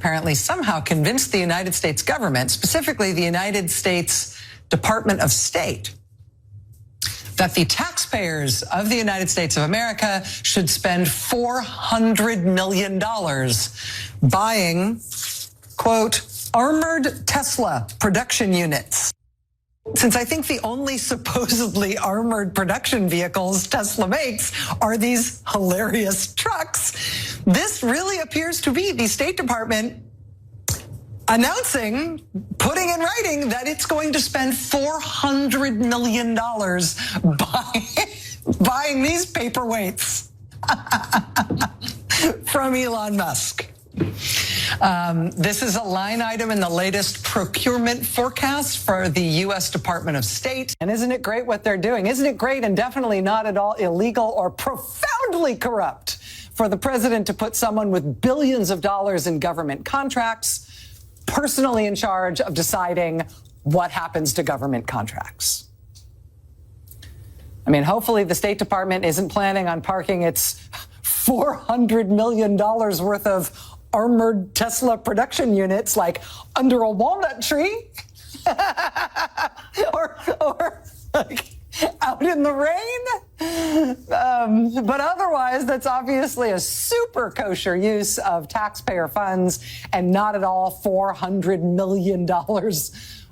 apparently somehow convinced the United States government, specifically the United States Department of State, that the taxpayers of the United States of America should spend $400 million buying, quote, armored Tesla production units. Since I think the only supposedly armored production vehicles Tesla makes are these hilarious trucks, this really appears to be the State Department announcing, putting in writing that it's going to spend $400 million buying these paperweights from Elon Musk. This is a line item in the latest procurement forecast for the U.S. Department of State. And isn't it great what they're doing? Isn't it great and definitely not at all illegal or profoundly corrupt for the president to put someone with billions of dollars in government contracts personally in charge of deciding what happens to government contracts? I mean, hopefully the State Department isn't planning on parking its $400 million worth of armored Tesla production units like under a walnut tree or like out in the rain. But otherwise, that's obviously a super kosher use of taxpayer funds and not at all $400 million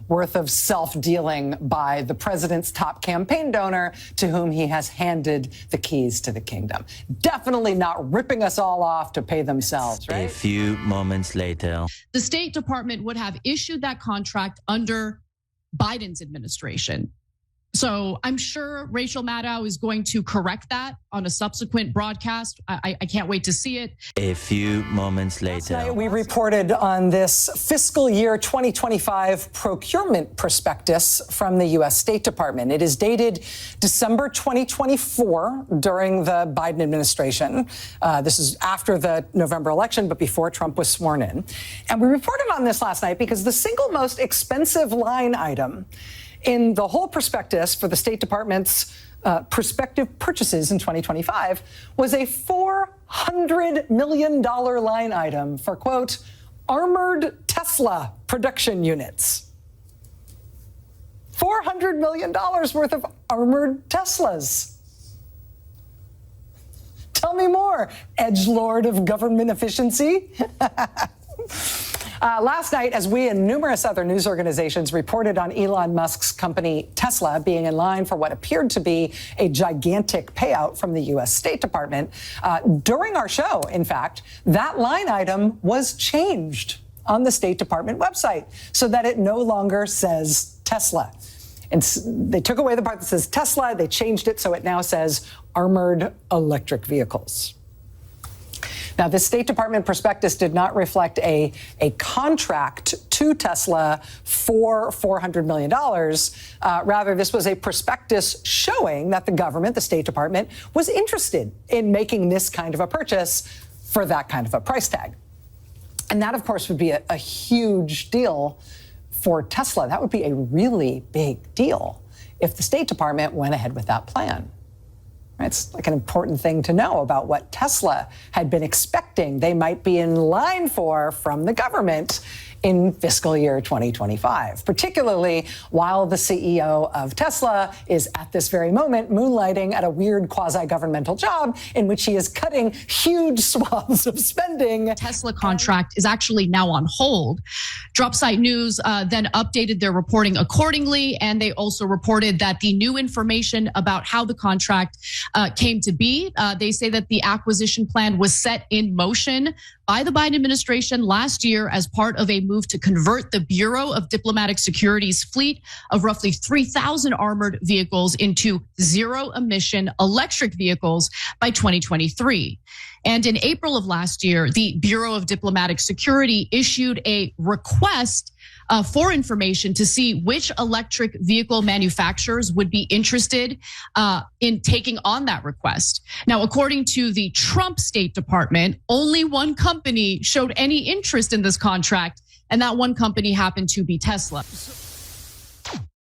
worth of self-dealing by the president's top campaign donor to whom he has handed the keys to the kingdom. Definitely not ripping us all off to pay themselves, right? A few moments later. The State Department would have issued that contract under Biden's administration. So I'm sure Rachel Maddow is going to correct that on a subsequent broadcast. I can't wait to see it. A few moments later. Last night we reported on this fiscal year 2025 procurement prospectus from the U.S. State Department. It is dated December 2024 during the Biden administration. This is after the November election, but before Trump was sworn in. And we reported on this last night because the single most expensive line item in the whole prospectus for the State Department's prospective purchases in 2025 was a $400 million line item for, quote, armored Tesla production units. $400 million worth of armored Teslas. Tell me more, edgelord of government efficiency. Last night, as we and numerous other news organizations reported on Elon Musk's company Tesla being in line for what appeared to be a gigantic payout from the U.S. State Department, during our show, in fact, that line item was changed on the State Department website so that it no longer says Tesla. And they took away the part that says Tesla. They changed it so it now says armored electric vehicles. Now, the State Department prospectus did not reflect a contract to Tesla for $400 million. Rather, this was a prospectus showing that the government, the State Department, was interested in making this kind of a purchase for that kind of a price tag. And that, of course, would be a huge deal for Tesla. That would be a really big deal if the State Department went ahead with that plan. It's like an important thing to know about what Tesla had been expecting they might be in line for from the government in fiscal year 2025, particularly while the CEO of Tesla is at this very moment moonlighting at a weird quasi-governmental job in which he is cutting huge swaths of spending. Tesla contract is actually now on hold. Dropsite News then updated their reporting accordingly, and they also reported that the new information about how the contract came to be, they say that the acquisition plan was set in motion by the Biden administration last year as part of a move to convert the Bureau of Diplomatic Security's fleet of roughly 3,000 armored vehicles into zero-emission electric vehicles by 2023. And in April of last year, the Bureau of Diplomatic Security issued a request for information to see which electric vehicle manufacturers would be interested in taking on that request. Now, according to the Trump State Department, only one company showed any interest in this contract, and that one company happened to be Tesla.